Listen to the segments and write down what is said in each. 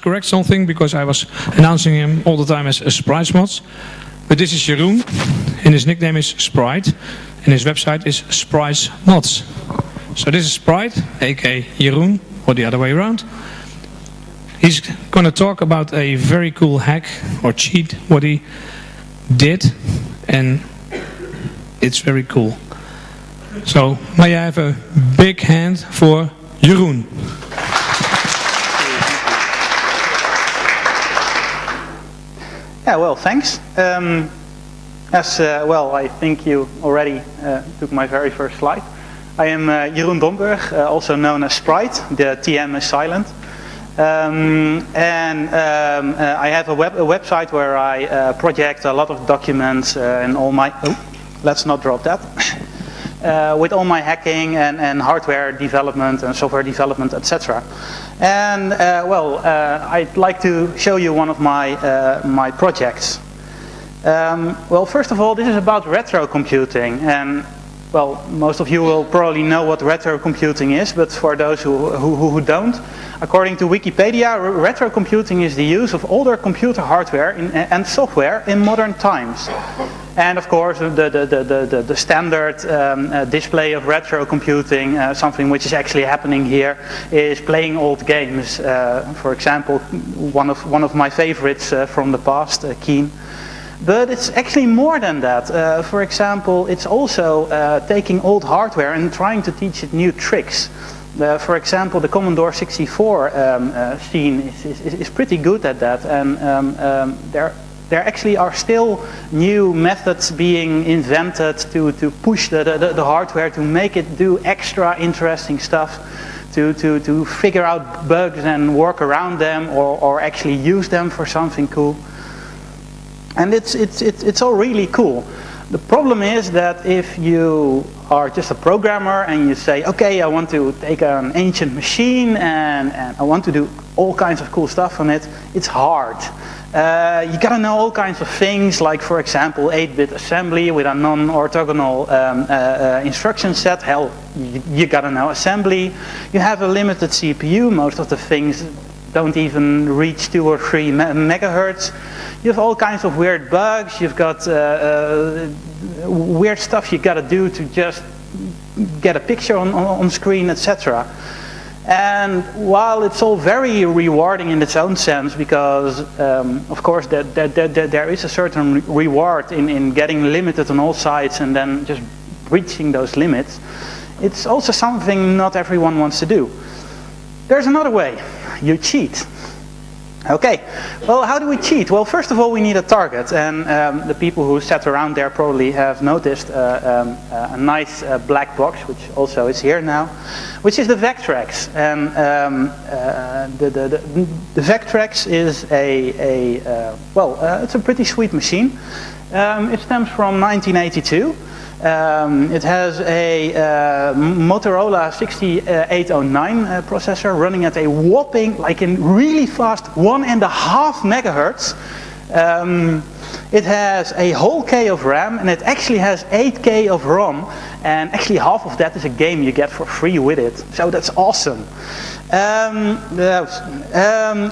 correct something because I was announcing him all the time as Sprite Mods. But this is Jeroen, and his nickname is Sprite, and his website is Sprite Mods. So this is Sprite, aka Jeroen, or the other way around. He's going to talk about a very cool hack or cheat, what he did, and it's very cool. So may I have a big hand for Jeroen. Yeah, well, thanks. Well, I think you already took my very first slide. I am Jeroen Domburg, also known as Sprite. The TM is silent. I have a website where I project a lot of documents and all my... Oh, let's not drop that. With all my hacking and hardware development and software development, etc. And I'd like to show you one of my projects. Well, first of all, this is about retro computing, and well, most of you will probably know what retro computing is, but for those who don't, according to Wikipedia, retro computing is the use of older computer hardware and software in modern times. And of course, the standard display of retro computing, something which is actually happening here, is playing old games. For example, one of my favorites from the past, Keen. But it's actually more than that. For example, it's also taking old hardware and trying to teach it new tricks. For example, the Commodore 64 scene is pretty good at that, and there actually are still new methods being invented to push the hardware to make it do extra interesting stuff, to figure out bugs and work around them, or actually use them for something cool. And it's all really cool. The problem is that if you are just a programmer and you say, okay, I want to take an ancient machine and I want to do all kinds of cool stuff on it, it's hard. You gotta know all kinds of things, like for example 8-bit assembly with a non-orthogonal instruction set. Hell, you gotta know assembly. You have a limited CPU, most of the things don't even reach 2 or 3 megahertz. You have all kinds of weird bugs, you've got weird stuff you gotta do to just get a picture on screen, etc. And while it's all very rewarding in its own sense, because of course there is a certain reward in getting limited on all sides and then just reaching those limits, it's also something not everyone wants to do. There's another way. You cheat. Okay, well, how do we cheat? Well, first of all, we need a target, and the people who sat around there probably have noticed a nice black box, which also is here now, which is the Vectrex. And the Vectrex is it's a pretty sweet machine. It stems from 1982. It has a Motorola 6809 processor running at a whopping, like in really fast 1.5 megahertz. It has a whole K of RAM, and it actually has 8K of ROM, and actually half of that is a game you get for free with it, so that's awesome.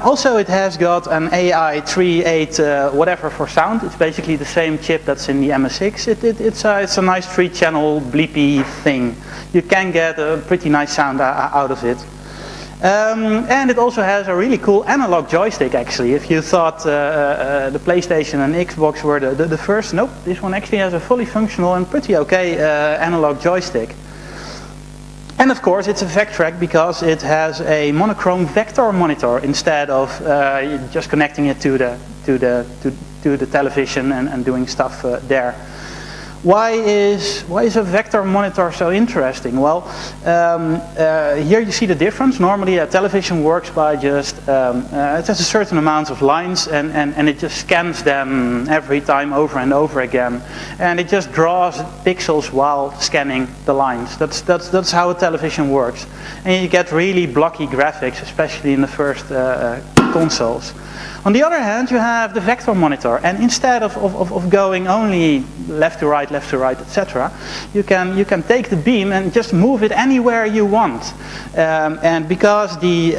Also, it has got an AI38 whatever for sound. It's basically the same chip that's in the MSX. It's a nice 3-channel bleepy thing. You can get a pretty nice sound out of it. And it also has a really cool analog joystick, actually. If you thought the PlayStation and Xbox were the first, nope, this one actually has a fully functional and pretty okay analog joystick. And of course it's a Vectrex because it has a monochrome vector monitor instead of just connecting it to the television and doing stuff there. Why is a vector monitor so interesting? Well, here you see the difference. Normally a television works by just, it has a certain amount of lines and it just scans them every time over and over again. And it just draws pixels while scanning the lines. That's how a television works. And you get really blocky graphics, especially in the first consoles. On the other hand, you have the vector monitor, and instead of going only left to right, etc., you can take the beam and just move it anywhere you want. And because the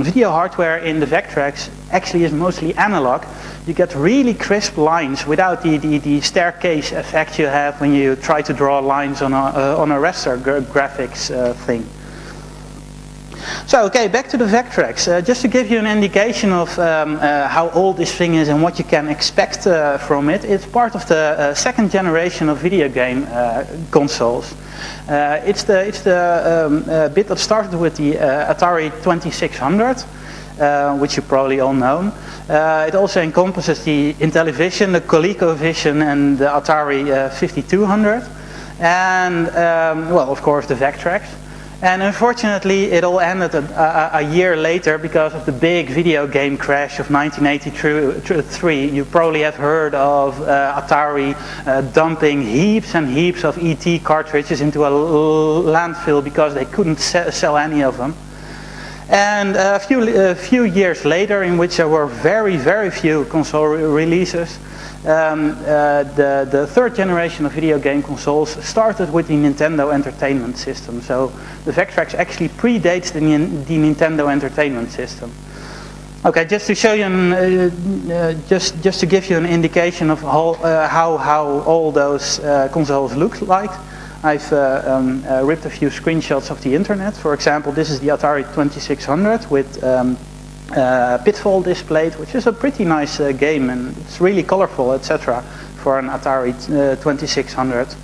video hardware in the Vectrex actually is mostly analog, you get really crisp lines without the staircase effect you have when you try to draw lines on a raster graphics thing. So, okay, back to the Vectrex. Just to give you an indication of how old this thing is and what you can expect from it, it's part of the second generation of video game consoles. It's the bit that started with the Atari 2600, which you probably all know. It also encompasses the Intellivision, the ColecoVision, and the Atari 5200, and, well, of course, the Vectrex. And unfortunately, it all ended a year later because of the big video game crash of 1983. You probably have heard of Atari dumping heaps and heaps of ET cartridges into a landfill because they couldn't sell any of them. And a few years later, in which there were very, very few console releases, the third generation of video game consoles started with the Nintendo Entertainment System. So the Vectrex actually predates the Nintendo Entertainment System. Okay, just to show you, just to give you an indication of how all those consoles look like, I've ripped a few screenshots of the internet. For example, this is the Atari 2600 with Pitfall displayed, which is a pretty nice game, and it's really colorful, etc. for an Atari 2600.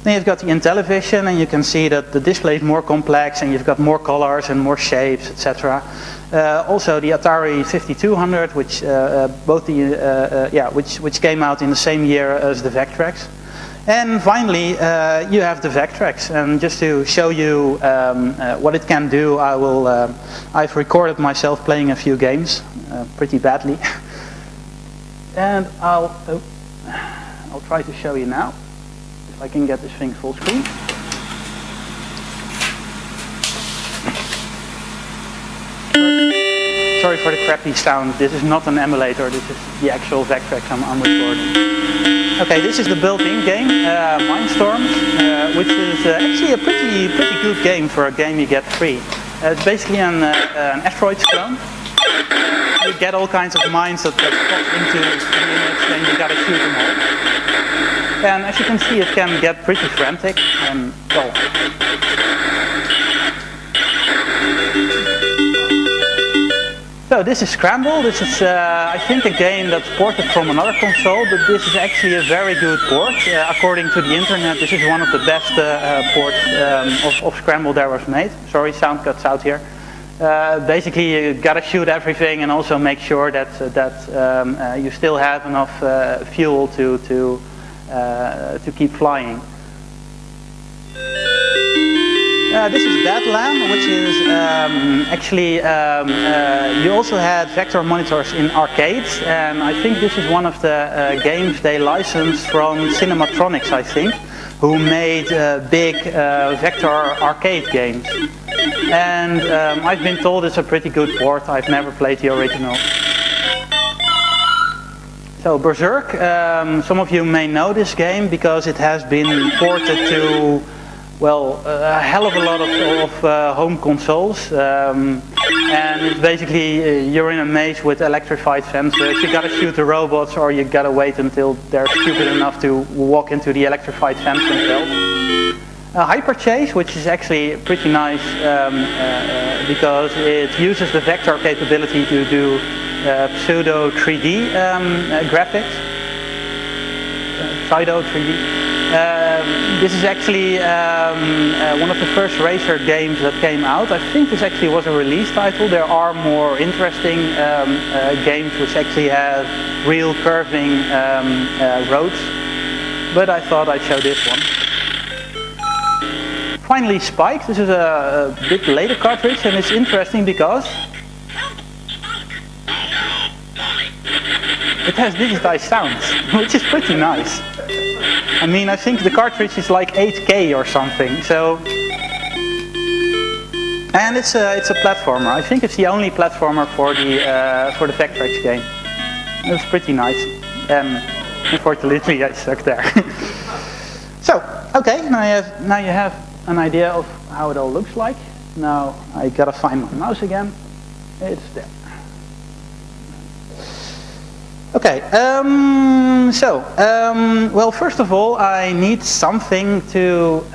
Then you've got the Intellivision, and you can see that the display is more complex, and you've got more colors and more shapes, etc. Also the Atari 5200, which which came out in the same year as the Vectrex. And finally, you have the Vectrex, and just to show you what it can do, I've recorded myself playing a few games, pretty badly, and I'll try to show you now, if I can get this thing full screen. Sorry for the crappy sound. This is not an emulator. This is the actual Vectrex I'm recording. Okay, this is the built-in game, Mindstorms, which is actually a pretty good game for a game you get free. It's basically an asteroids clone. You get all kinds of mines that pop into the image, and you gotta shoot them all. And as you can see, it can get pretty frantic, and well. So this is Scramble. This is, I think, a game that's ported from another console, but this is actually a very good port. According to the internet, this is one of the best ports of Scramble that was made. Sorry, sound cuts out here. Basically, you gotta shoot everything and also make sure that you still have enough fuel to keep flying. This is Badland, which is actually, you also had vector monitors in arcades, and I think this is one of the games they licensed from Cinematronics, I think, who made big vector arcade games. And I've been told it's a pretty good port. I've never played the original. So Berserk, some of you may know this game because it has been ported to, well, a hell of a lot of home consoles, and it's basically you're in a maze with electrified fences. You gotta shoot the robots, or you gotta wait until they're stupid enough to walk into the electrified fence themselves. Hyper Chase, which is actually pretty nice because it uses the vector capability to do pseudo 3D graphics, pseudo 3D. This is actually one of the first racer games that came out. I think this actually was a release title. There are more interesting games which actually have real curving roads, but I thought I'd show this one. Finally, Spike. This is a bit later cartridge, and it's interesting because it has digitized sounds, which is pretty nice. I mean, I think the cartridge is like 8K or something, so And it's a platformer. I think it's the only platformer for the Vectrex game. It's pretty nice. Unfortunately, I suck there. So, okay, now you have an idea of how it all looks like. Now I gotta find my mouse again. It's there. Okay, well, first of all, I need something to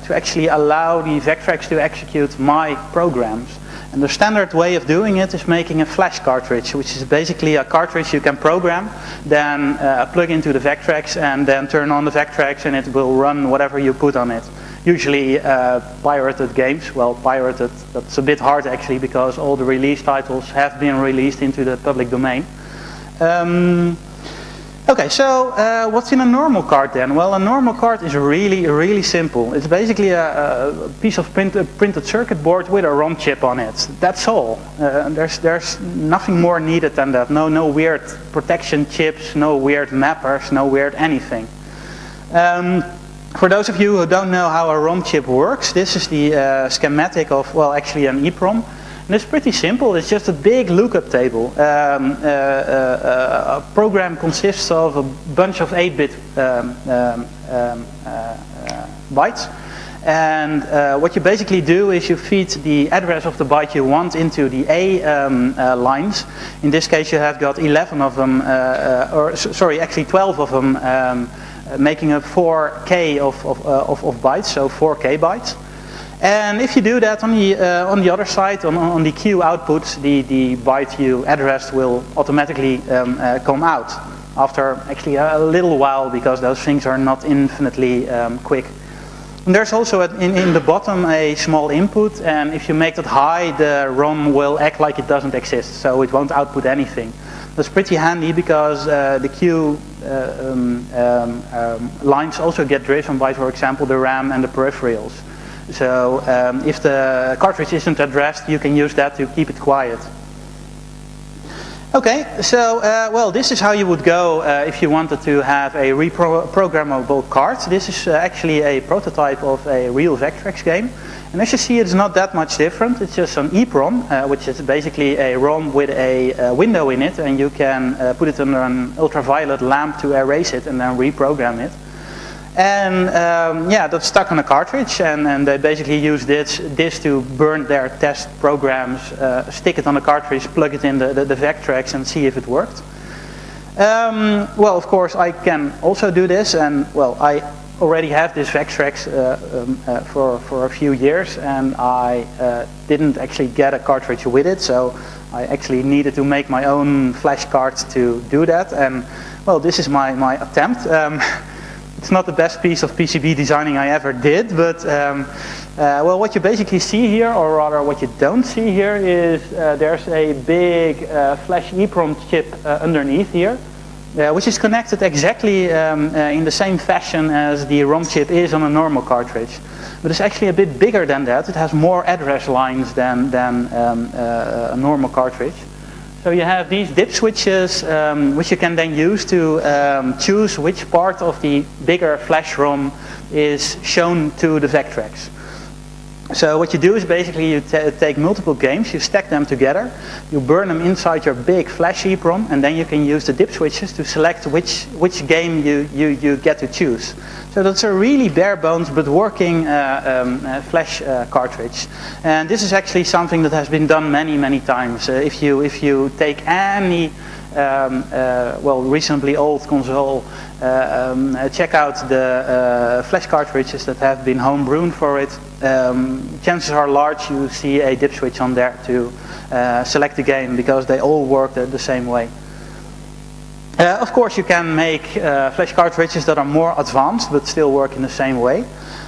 actually allow the Vectrex to execute my programs. And the standard way of doing it is making a flash cartridge, which is basically a cartridge you can program, then plug into the Vectrex, and then turn on the Vectrex, and it will run whatever you put on it. Usually pirated games. Well, pirated, that's a bit hard actually, because all the release titles have been released into the public domain. Okay, so what's in a normal card then? Well, a normal card is really simple. It's basically a piece of printed circuit board with a ROM chip on it. That's all. There's nothing more needed than that. No weird protection chips, no weird mappers, no weird anything. For those of you who don't know how a ROM chip works, this is the schematic of, well, actually an EEPROM. And it's pretty simple. It's just a big lookup table. A program consists of a bunch of 8-bit bytes. And what you basically do is you feed the address of the byte you want into the A lines. In this case, you have got 11 of them, actually 12 of them, making a 4K of bytes, so 4K bytes. And if you do that on the other side, on the Q output, the byte you addressed will automatically come out after actually a little while, because those things are not infinitely quick. And there's also in the bottom a small input, and if you make that high, the ROM will act like it doesn't exist, so it won't output anything. That's pretty handy, because the Q lines also get driven by, for example, the RAM and the peripherals. So if the cartridge isn't addressed, you can use that to keep it quiet. Okay, so well, this is how you would go if you wanted to have a reprogrammable card. This is actually a prototype of a real Vectrex game. And as you see, it's not that much different. It's just an EEPROM, which is basically a ROM with a window in it, and you can put it under an ultraviolet lamp to erase it and then reprogram it. And yeah, that's stuck on a cartridge, and they basically use this to burn their test programs, stick it on a cartridge, plug it in the Vectrex, and see if it worked. Well, of course, I can also do this, and well, I already have this Vectrex for a few years, and I didn't actually get a cartridge with it, so I actually needed to make my own flash cards to do that. And well, this is my attempt. It's not the best piece of PCB designing I ever did, but well, what you basically see here, or rather what you don't see here, is there's a big flash EEPROM chip underneath here, which is connected exactly in the same fashion as the ROM chip is on a normal cartridge. But it's actually a bit bigger than that. It has more address lines than a normal cartridge. So you have these dip switches, which you can then use to choose which part of the bigger flash ROM is shown to the Vectrex. So what you do is basically you take multiple games, you stack them together, you burn them inside your big flash EEPROM, and then you can use the dip switches to select which game you get to choose. So that's a really bare bones but working flash cartridge. And this is actually something that has been done many times. If you take any well, reasonably old console, check out the flash cartridges that have been home-brewn for it. Chances are large you see a dip switch on there to select the game, because they all work the same way. Of course, you can make flash cartridges that are more advanced but still work in the same way.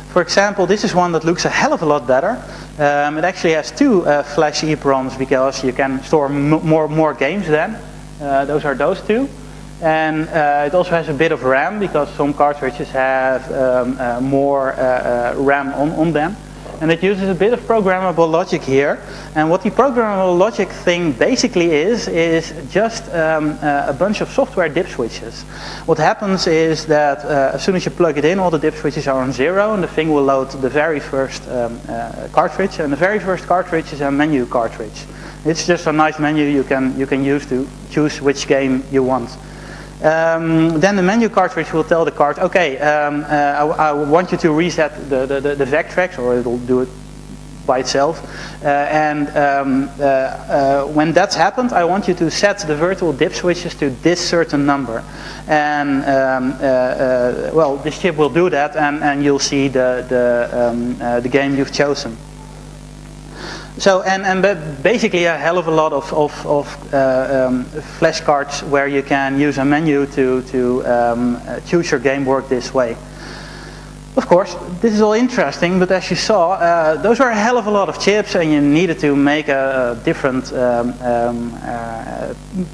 For example, this is one that looks a hell of a lot better. It actually has two flash EEPROMs, because you can store more games then. Those are those two. And it also has a bit of RAM, because some cartridges have more RAM on them. and it uses a bit of programmable logic here. And what the programmable logic thing basically is just a bunch of software dip switches. What happens is that as soon as you plug it in, all the dip switches are on 0, and the thing will load the very first cartridge. And the very first cartridge is a menu cartridge. It's just a nice menu you can use to choose which game you want. Then the menu cartridge will tell the card, okay, I want you to reset the VEC tracks, or it'll do it by itself. When that's happened, I want you to set the virtual dip switches to this certain number. And well, this chip will do that, and you'll see the game you've chosen. So, and basically a hell of a lot of flashcards where you can use a menu to choose your game work this way. Of course, this is all interesting, but as you saw, those were a hell of a lot of chips, and you needed to make a different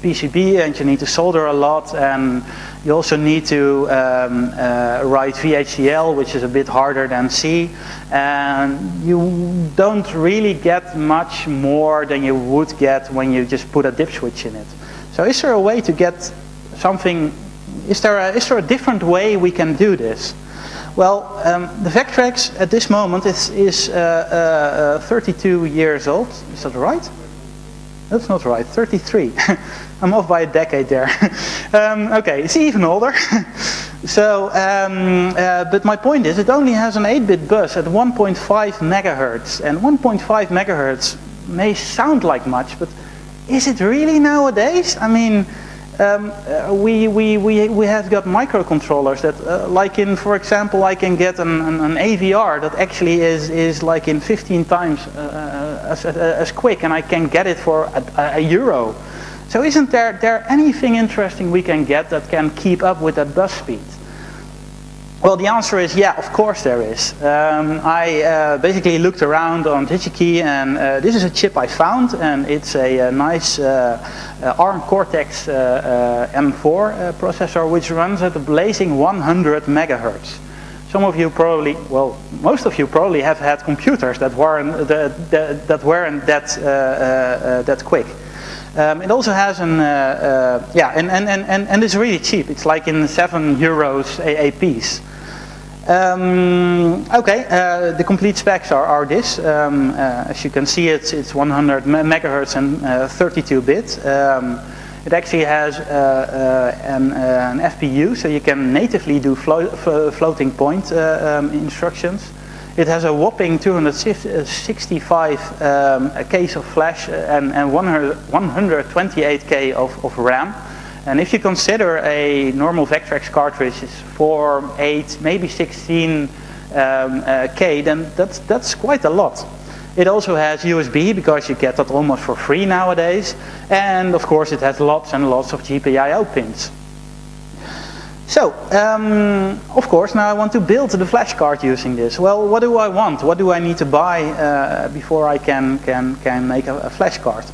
PCB, and you need to solder a lot, and you also need to write VHDL, which is a bit harder than C, and you don't really get much more than you would get when you just put a dip switch in it. So is there a way to get something, is there a different way we can do this? Well, the Vectrex at this moment is 32 years old. Is that right? That's not right, 33. I'm off by a decade there. Okay, it's even older. So, but my point is, it only has an 8-bit bus at 1.5 megahertz. And 1.5 megahertz may sound like much, but is it really nowadays? I mean, we have got microcontrollers that, like in, for example, I can get an AVR that actually is like in 15 times as quick, and I can get it for a euro. So isn't there anything interesting we can get that can keep up with that bus speed? Well, the answer is yeah, of course there is. I basically looked around on DigiKey, and this is a chip I found, and it's a nice ARM Cortex M4 processor, which runs at a blazing 100 megahertz. Some of you probably, well, most of you probably have had computers that weren't that quick. It also has an yeah, and it's really cheap. It's like in €7 a piece. Okay, the complete specs are this. As you can see, it's 100 megahertz and 32-bit. It actually has an FPU, so you can natively do floating point instructions. It has a whopping 265 Ks of flash and 128K of RAM. And if you consider a normal Vectrex cartridge is 4, 8, maybe 16 K, then that's quite a lot. It also has USB, because you get that almost for free nowadays. And of course it has lots and lots of GPIO pins. So, of course, now I want to build the flash card using this. Well, what do I want? What do I need to buy before I can make a flash card?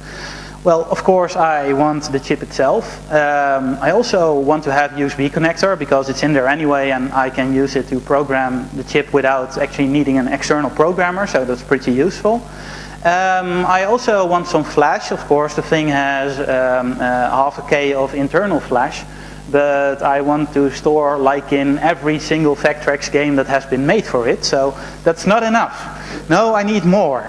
Well, of course, I want the chip itself. I also want to have USB connector, because it's in there anyway, and I can use it to program the chip without actually needing an external programmer, so that's pretty useful. I also want some flash. Of course, the thing has half a K of internal flash, but I want to store like in every single Vectrex game that has been made for it, so that's not enough. No, I need more.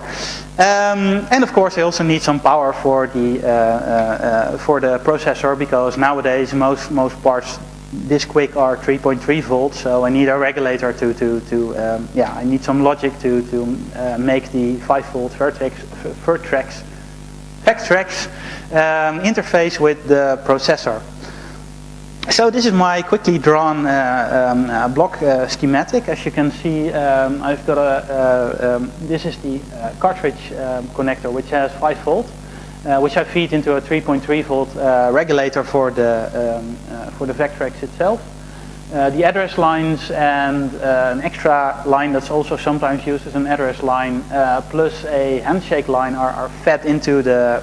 And of course I also need some power for the processor, because nowadays most parts this quick are 3.3 volts, so I need a regulator yeah, I need some logic to make the 5 volt Vectrex interface with the processor. So this is my quickly drawn block schematic. As you can see, I've got this is the cartridge connector, which has 5 volt, which I feed into a 3.3 volt regulator for the Vectrex itself. The address lines and an extra line that's also sometimes used as an address line, plus a handshake line are fed into the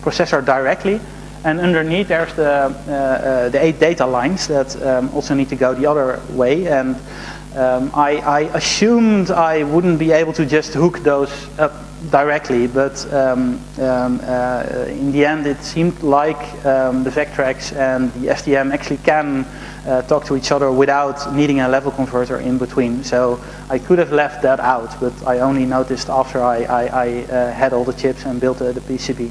processor directly. And underneath there's the 8 data lines that also need to go the other way. And I assumed I wouldn't be able to just hook those up directly, but in the end it seemed like the Vectrex and the STM actually can talk to each other without needing a level converter in between. So I could have left that out, but I only noticed after I had all the chips and built the PCB.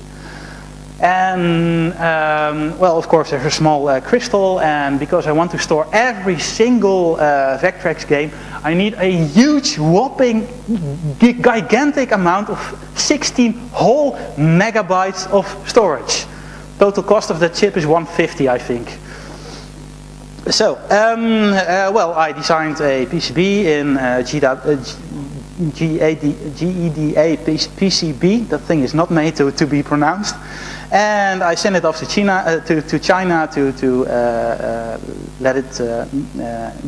And well, of course there's a small crystal, and because I want to store every single Vectrex game, I need a huge, whopping, gigantic amount of 16 whole megabytes of storage. Total cost of the chip is 150, I think. So, well, I designed a PCB in GEDA PCB. That thing is not made to be pronounced. And I sent it off to China to let it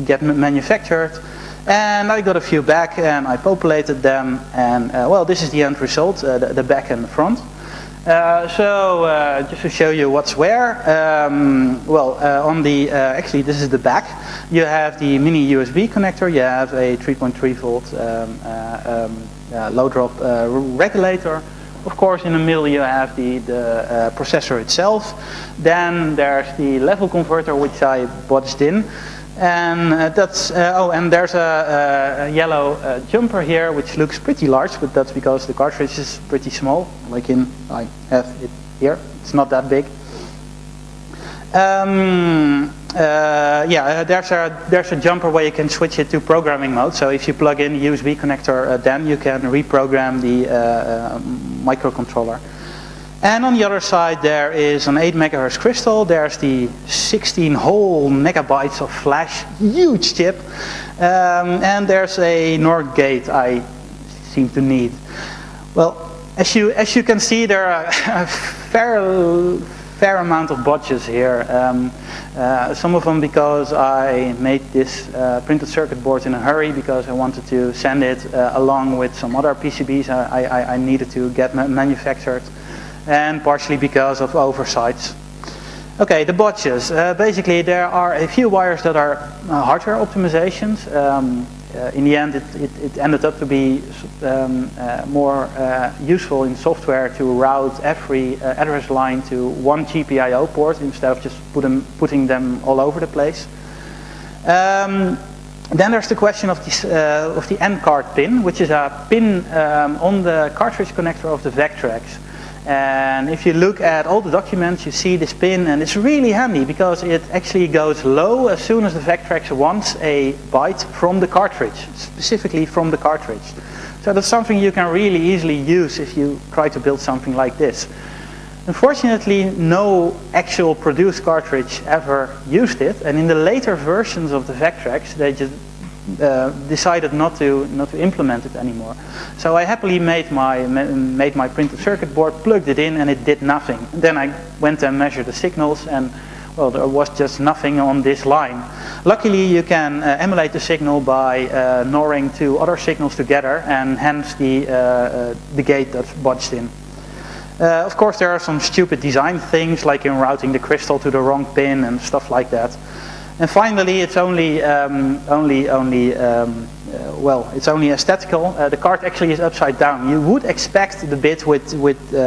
get manufactured. And I got a few back and I populated them. And well, this is the end result, the back and the front. So just to show you what's where, well, on the, actually this is the back. You have the mini USB connector, you have a 3.3 volt low drop regulator. Of course, in the middle you have the processor itself. Then there's the level converter, which I bodged in. And that's, oh, and there's a yellow jumper here, which looks pretty large, but that's because the cartridge is pretty small. Like I have it here, it's not that big. Yeah, there's a jumper where you can switch it to programming mode. So if you plug in the USB connector, then you can reprogram the microcontroller. And on the other side there is an 8 megahertz crystal, there's the 16 whole megabytes of flash, huge chip, and there's a NOR gate I seem to need. Well, as you can see, there are a fair amount of bodges here. Some of them because I made this printed circuit board in a hurry because I wanted to send it along with some other PCBs I needed to get manufactured. And partially because of oversights. Okay, the bodges. Basically, there are a few wires that are hardware optimizations. In the end, it ended up to be more useful in software to route every address line to one GPIO port instead of just putting them all over the place. Then there's the question of the end card pin, which is a pin on the cartridge connector of the Vectrex. And if you look at all the documents, you see this pin, and it's really handy because it actually goes low as soon as the Vectrex wants a byte from the cartridge, specifically from the cartridge. So that's something you can really easily use if you try to build something like this. Unfortunately, no actual produced cartridge ever used it, and in the later versions of the Vectrex, they just decided not to implement it anymore. So I happily made my printed circuit board, plugged it in, and it did nothing. And then I went and measured the signals, and well, there was just nothing on this line. Luckily, you can emulate the signal by NORing two other signals together, and hence the gate that's bodged in. Of course, there are some stupid design things, like in routing the crystal to the wrong pin and stuff like that. And finally, it's only it's only aesthetical. The card actually is upside down. You would expect the bit with the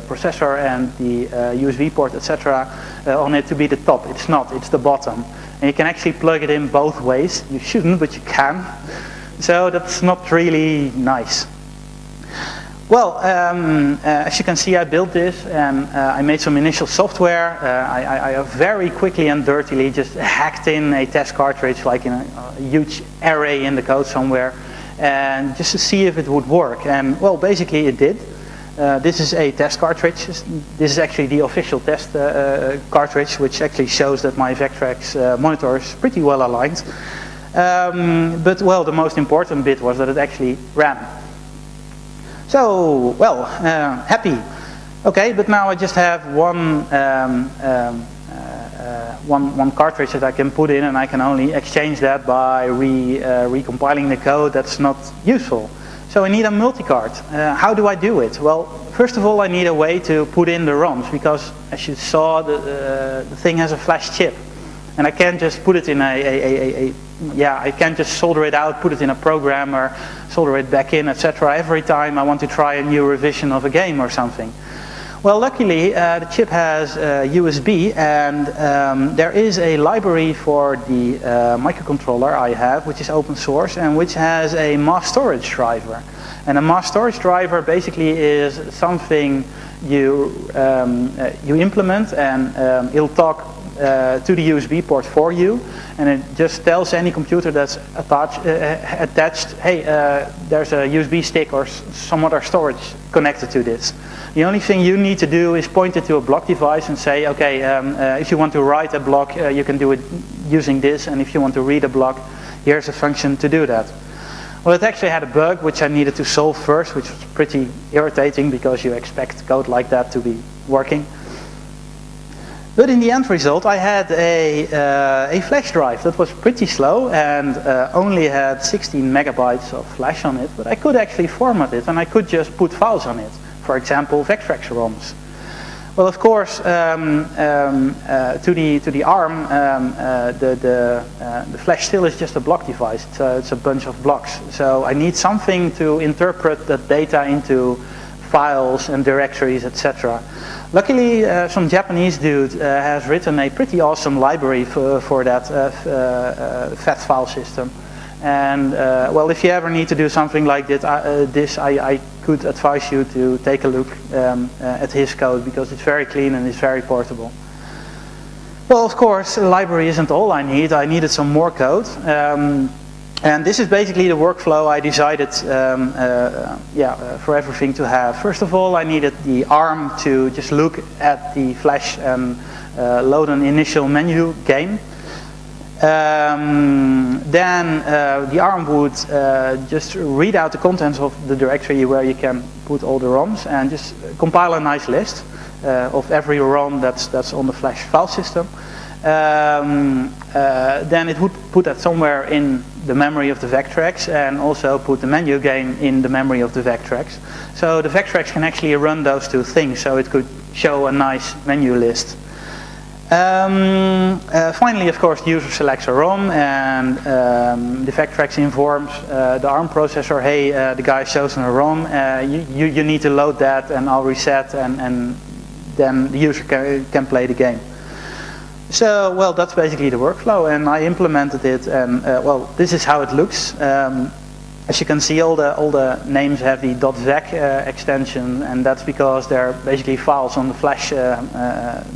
processor and the USB port, etc., on it to be the top. It's not. It's the bottom. And you can actually plug it in both ways. You shouldn't, but you can. So that's not really nice. Well, as you can see, I built this and I made some initial software. I very quickly and dirtily just hacked in a test cartridge, like in a huge array in the code somewhere, and just to see if it would work. And well, basically it did. This is a test cartridge. This is actually the official test cartridge, which actually shows that my Vectrex monitor is pretty well aligned. But well, the most important bit was that it actually ran. So, well, happy. Okay, but now I just have one cartridge that I can put in, and I can only exchange that by recompiling the code. That's not useful. So I need a multi-card. How do I do it? Well, first of all, I need a way to put in the ROMs, because as you saw, the thing has a flash chip. And I can't just put it in I can't just solder it out, put it in a program, or solder it back in, etc. every time I want to try a new revision of a game or something. Well, luckily, the chip has USB, and there is a library for the microcontroller I have, which is open source, and which has a mass storage driver. And a mass storage driver basically is something you implement, and it'll talk to the USB port for you, and it just tells any computer that's attached, hey, there's a USB stick or some other storage connected to this. The only thing you need to do is point it to a block device and say, okay, if you want to write a block, you can do it using this, and if you want to read a block, here's a function to do that. Well, it actually had a bug which I needed to solve first, which was pretty irritating because you expect code like that to be working. But in the end result, I had a flash drive that was pretty slow and only had 16 megabytes of flash on it, but I could actually format it and I could just put files on it. For example, Vectrex ROMs. Well, of course, to the ARM, the flash still is just a block device. It's a bunch of blocks. So I need something to interpret the data into files and directories, etc. Luckily, some Japanese dude has written a pretty awesome library for that FAT file system. And well, if you ever need to do something like this, I could advise you to take a look at his code, because it's very clean and it's very portable. Well, of course, the library isn't all I need. I needed some more code. And this is basically the workflow I decided for everything to have. First of all, I needed the ARM to just look at the flash and load an initial menu game. Then the ARM would just read out the contents of the directory where you can put all the ROMs and just compile a nice list of every ROM that's on the flash file system. Then it would put that somewhere in the memory of the Vectrex and also put the menu game in the memory of the Vectrex. So the Vectrex can actually run those two things, so it could show a nice menu list. Finally, of course, the user selects a ROM, and the Vectrex informs the ARM processor, hey, the guy has chosen a ROM, you need to load that, and I'll reset, and then the user can play the game. So, well, that's basically the workflow, and I implemented it, and well, this is how it looks. As you can see, all the names have the .vec extension, and that's because they're basically files on the flash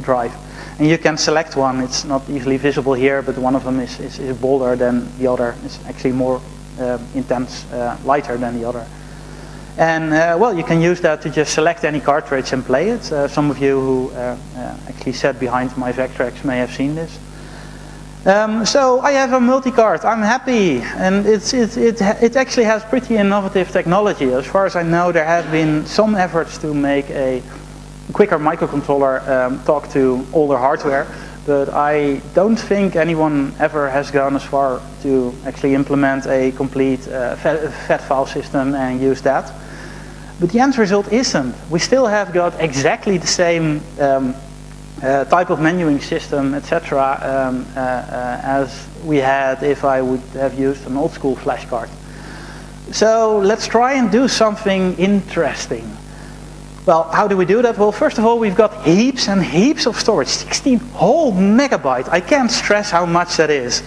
drive. And you can select one. It's not easily visible here, but one of them is bolder than the other. It's actually more intense, lighter than the other. And well, you can use that to just select any cartridge and play it. Some of you who actually sat behind my Vectrex may have seen this. So I have a multi-card. I'm happy, and it actually has pretty innovative technology. As far as I know, there have been some efforts to make a quicker microcontroller talk to older hardware, but I don't think anyone ever has gone as far to actually implement a complete FAT file system and use that. But the end result isn't. We still have got exactly the same type of menuing system, etc., as we had if I would have used an old school flash card. So let's try and do something interesting. Well, how do we do that? Well, first of all, we've got heaps and heaps of storage, 16 whole megabytes. I can't stress how much that is.